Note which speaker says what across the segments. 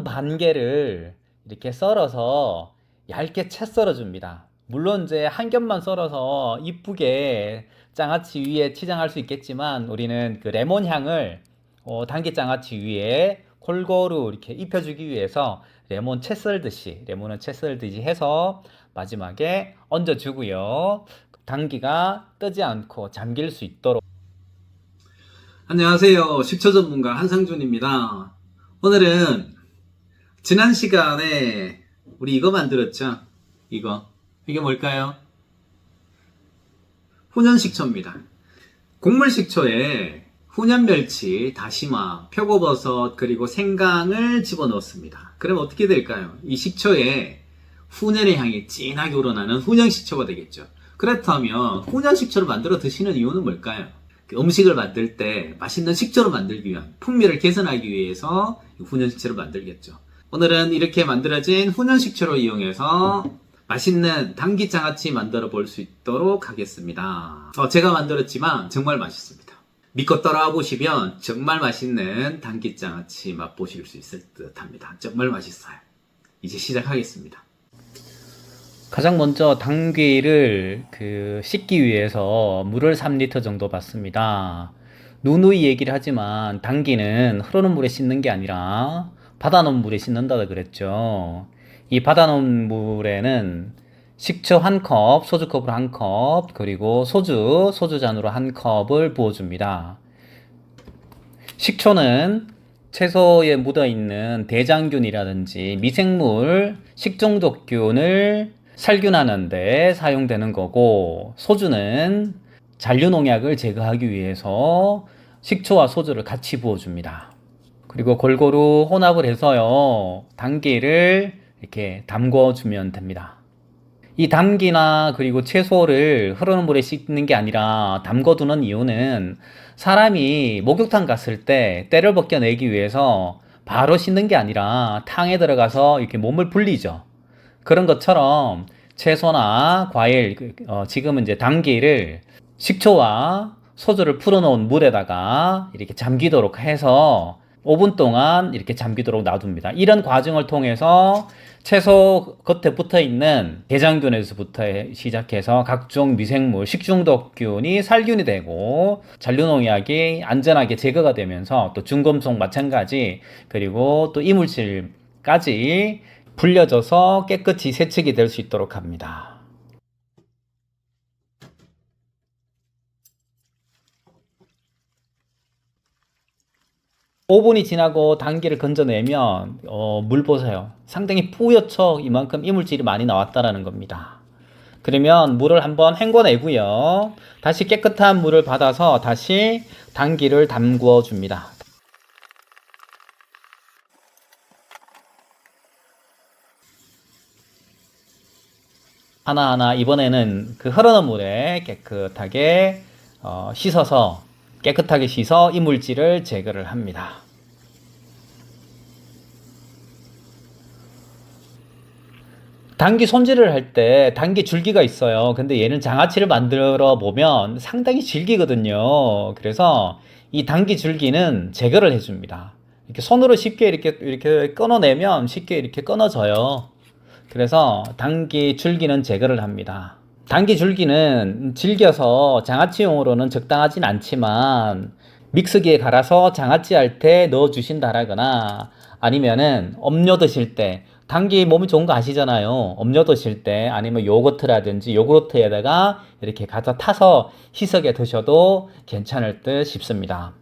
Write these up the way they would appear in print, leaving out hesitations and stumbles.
Speaker 1: 반 개를 이렇게 썰어서 얇게 채 썰어줍니다. 물론 이제 한 겹만 썰어서 이쁘게 장아찌 위에 치장할 수 있겠지만 우리는 그 레몬 향을 당귀 장아찌 위에 골고루 이렇게 입혀주기 위해서 레몬은 채 썰듯이 해서 마지막에 얹어주고요. 당귀가 뜨지 않고 잠길 수 있도록.
Speaker 2: 안녕하세요. 식초 전문가 한상준입니다. 오늘은 지난 시간에 우리 이거 만들었죠? 이게 뭘까요? 훈연식초입니다. 곡물식초에 훈연멸치, 다시마, 표고버섯, 그리고 생강을 집어넣었습니다. 그럼 어떻게 될까요? 이 식초에 훈연의 향이 진하게 우러나는 훈연식초가 되겠죠. 그렇다면 훈연식초를 만들어 드시는 이유는 뭘까요? 음식을 만들 때 맛있는 식초를 만들기 위한 풍미를 개선하기 위해서 훈연식초를 만들겠죠. 오늘은 이렇게 만들어진 훈연식초를 이용해서 맛있는 당귀장아찌 만들어 볼 수 있도록 하겠습니다. 제가 만들었지만 정말 맛있습니다. 믿고 따라와 보시면 정말 맛있는 당귀장아찌 맛보실 수 있을 듯 합니다. 정말 맛있어요. 이제 시작하겠습니다.
Speaker 1: 가장 먼저 당귀를 씻기 위해서 물을 3리터 정도 받습니다. 누누이 얘기를 하지만 당귀는 흐르는 물에 씻는 게 아니라 받아놓은 물에 씻는다 그랬죠. 이 받아놓은 물에는 식초 1컵, 소주컵으로 1컵, 그리고 소주잔으로 1컵을 부어줍니다. 식초는 채소에 묻어있는 대장균이라든지 미생물, 식중독균을 살균하는 데 사용되는 거고, 소주는 잔류농약을 제거하기 위해서 식초와 소주를 같이 부어줍니다. 그리고 골고루 혼합을 해서요, 당귀를 이렇게 담궈주면 됩니다. 이 당귀나 그리고 채소를 흐르는 물에 씻는 게 아니라 담궈두는 이유는 사람이 목욕탕 갔을 때 때를 벗겨내기 위해서 바로 씻는 게 아니라 탕에 들어가서 이렇게 몸을 불리죠. 그런 것처럼 채소나 과일, 지금은 이제 당귀를 식초와 소주를 풀어놓은 물에다가 이렇게 잠기도록 해서 5분 동안 이렇게 잠기도록 놔둡니다. 이런 과정을 통해서 채소 겉에 붙어 있는 대장균에서부터 시작해서 각종 미생물, 식중독균이 살균이 되고 잔류농약이 안전하게 제거가 되면서 또 중금속 마찬가지, 그리고 또 이물질까지 불려져서 깨끗이 세척이 될 수 있도록 합니다. 5분이 지나고 당귀를 건져내면 물 보세요. 상당히 뿌옇죠. 이만큼 이물질이 많이 나왔다라는 겁니다. 그러면 물을 한번 헹궈내고요. 다시 깨끗한 물을 받아서 다시 당귀를 담궈 줍니다. 하나하나 이번에는 그 흐르는 물에 깨끗하게 깨끗하게 씻어 이물질을 제거를 합니다. 당귀 손질을 할 때 당귀 줄기가 있어요. 근데 얘는 장아찌를 만들어 보면 상당히 질기거든요. 그래서 이 당귀 줄기는 제거를 해줍니다. 이렇게 손으로 쉽게 이렇게 끊어내면 쉽게 이렇게 끊어져요. 그래서 당귀 줄기는 제거를 합니다. 당귀 줄기는 질겨서 장아찌용으로는 적당하진 않지만 믹서기에 갈아서 장아찌 할 때 넣어 주신다라거나 아니면은 음료 드실 때 당귀 몸에 좋은 거 아시잖아요. 음료 드실 때 아니면 요거트라든지 요구르트에다가 이렇게 갖다 타서 희석해 드셔도 괜찮을 듯 싶습니다.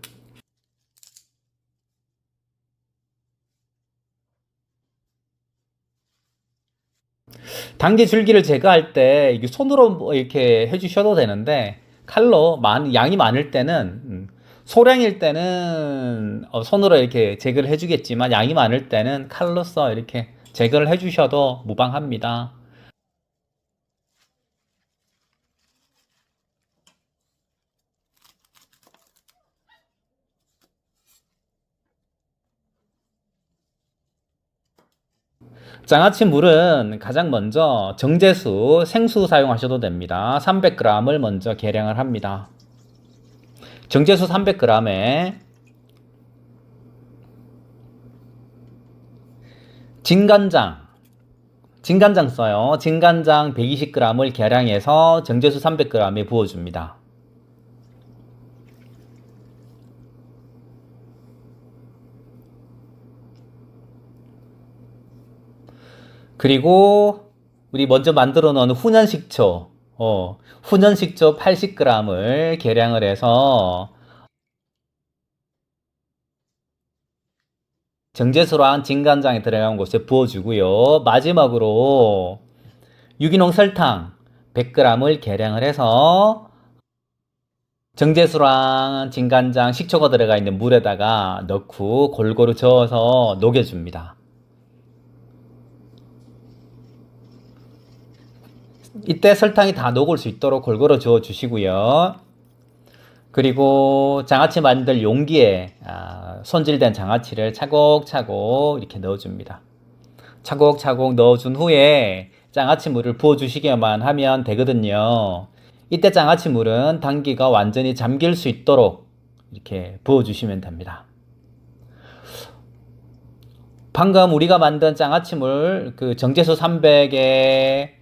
Speaker 1: 당귀 줄기를 제거할 때 이게 손으로 뭐 이렇게 해주셔도 되는데 칼로 양이 많을 때는 소량일 때는 손으로 이렇게 제거를 해주겠지만 양이 많을 때는 칼로써 이렇게 제거를 해주셔도 무방합니다. 장아찌 물은 가장 먼저 정제수, 생수 사용하셔도 됩니다. 300g을 먼저 계량을 합니다. 정제수 300g에 진간장. 진간장 써요. 진간장 120g을 계량해서 정제수 300g에 부어줍니다. 그리고 우리 먼저 만들어 놓은 훈연식초, 훈연식초 80g을 계량을 해서 정제수랑 진간장에 들어간 곳에 부어주고요. 마지막으로 유기농 설탕 100g을 계량을 해서 정제수랑 진간장, 식초가 들어가 있는 물에다가 넣고 골고루 저어서 녹여줍니다. 이때 설탕이 다 녹을 수 있도록 골고루 저어 주시고요. 그리고 장아찌 만들 용기에 손질된 장아찌를 차곡차곡 이렇게 넣어줍니다. 차곡차곡 넣어준 후에 장아찌 물을 부어주시기만 하면 되거든요. 이때 장아찌 물은 당기가 완전히 잠길 수 있도록 이렇게 부어주시면 됩니다. 방금 우리가 만든 장아찌 물, 그 정제수 300에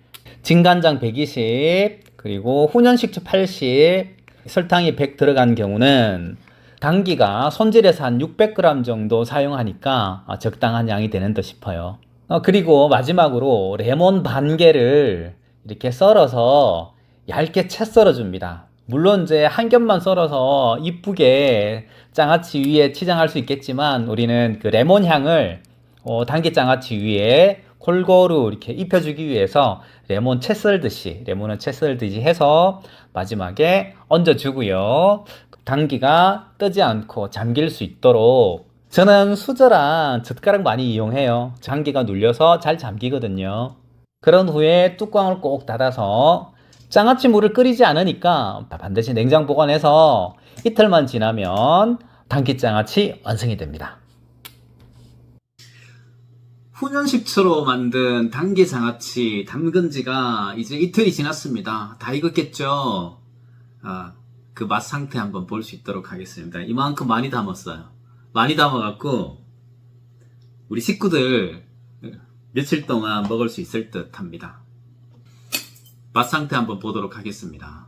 Speaker 1: 진간장 120, 그리고 훈연식초 80, 설탕이 100 들어간 경우는 당기가 손질해서 한 600g 정도 사용하니까 적당한 양이 되는 듯 싶어요. 그리고 마지막으로 레몬 반 개를 이렇게 썰어서 얇게 채 썰어줍니다. 물론 이제 한 겹만 썰어서 이쁘게 장아찌 위에 치장할 수 있겠지만 우리는 그 레몬 향을 당기 장아찌 위에 골고루 이렇게 입혀주기 위해서 레몬은 채 썰듯이 해서 마지막에 얹어주고요. 당기가 뜨지 않고 잠길 수 있도록 저는 수저랑 젓가락 많이 이용해요. 장기가 눌려서 잘 잠기거든요. 그런 후에 뚜껑을 꼭 닫아서 장아찌 물을 끓이지 않으니까 반드시 냉장 보관해서 이틀만 지나면 당기장아찌 완성이 됩니다.
Speaker 2: 훈연식초로 만든 당기 장아찌 담근 지가 이제 이틀이 지났습니다. 다 익었겠죠? 그 맛 상태 한번 볼 수 있도록 하겠습니다. 이만큼 많이 담았어요. 많이 담아갖고 우리 식구들 며칠 동안 먹을 수 있을 듯 합니다. 맛 상태 한번 보도록 하겠습니다.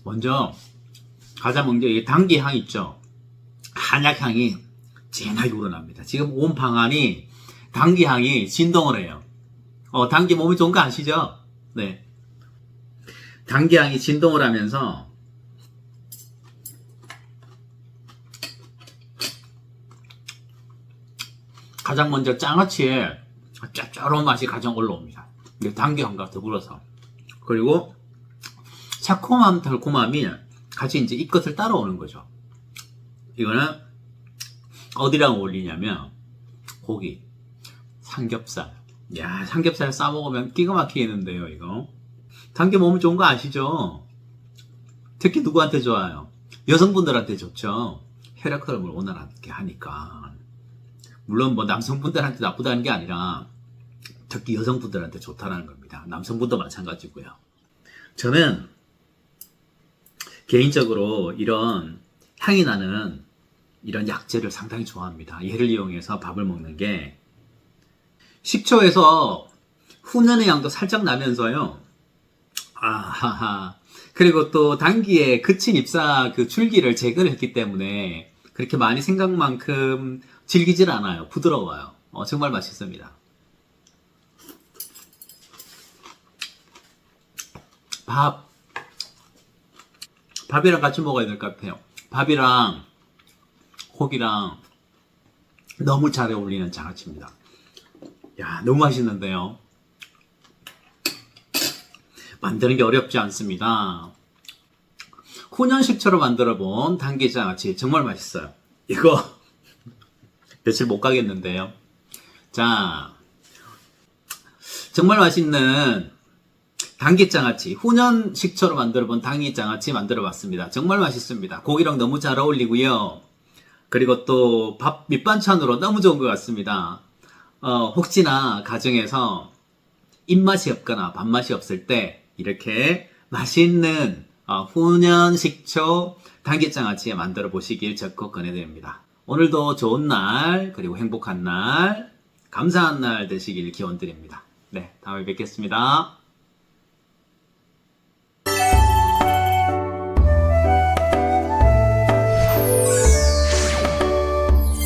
Speaker 2: 먼저 가장 먼저 이 당기 향 있죠? 한약 향이 진하게 우러납니다. 지금 온 방안이 당기 향이 진동을 해요. 당기 몸에 좋은 거 아시죠? 네. 당기 향이 진동을 하면서 가장 먼저 장아찌에 짭짤한 맛이 가장 올라옵니다. 당기 향과 더불어서. 그리고 새콤함, 달콤함이 같이 이제 이 끝을 따라오는 거죠. 이거는 어디랑 어울리냐면 고기, 삼겹살. 야, 삼겹살 싸 먹으면 기가 막히겠는데요, 이거. 당기 몸에 좋은 거 아시죠? 특히 누구한테 좋아요? 여성분들한테 좋죠. 혈액 흐름을 원활하게 하니까. 물론 뭐 남성분들한테 나쁘다는 게 아니라 특히 여성분들한테 좋다는 겁니다. 남성분도 마찬가지고요. 저는 개인적으로 이런 향이 나는 이런 약재를 상당히 좋아합니다. 얘를 이용해서 밥을 먹는 게 식초에서 훈연의 양도 살짝 나면서요. 아하하. 그리고 또 당기에 그친 잎사 그 줄기를 제거를 했기 때문에 그렇게 많이 생각만큼 질기질 않아요. 부드러워요. 정말 맛있습니다. 밥이랑 같이 먹어야 될 것 같아요. 밥이랑 고기랑 너무 잘 어울리는 장아찌입니다. 야, 너무 맛있는데요. 만드는 게 어렵지 않습니다. 훈연식초로 만들어본 당기장아찌 정말 맛있어요. 이거 며칠 못 가겠는데요. 자, 정말 맛있는 당기장아찌, 훈연식초로 만들어본 당기장아찌 만들어봤습니다. 정말 맛있습니다. 고기랑 너무 잘 어울리고요. 그리고 또 밥 밑반찬으로 너무 좋은 것 같습니다. 혹시나 가정에서 입맛이 없거나 밥맛이 없을 때 이렇게 맛있는 훈연 식초 당귀장아찌 만들어 보시길 적극 권해드립니다. 오늘도 좋은 날 그리고 행복한 날 감사한 날 되시길 기원드립니다. 네, 다음에 뵙겠습니다.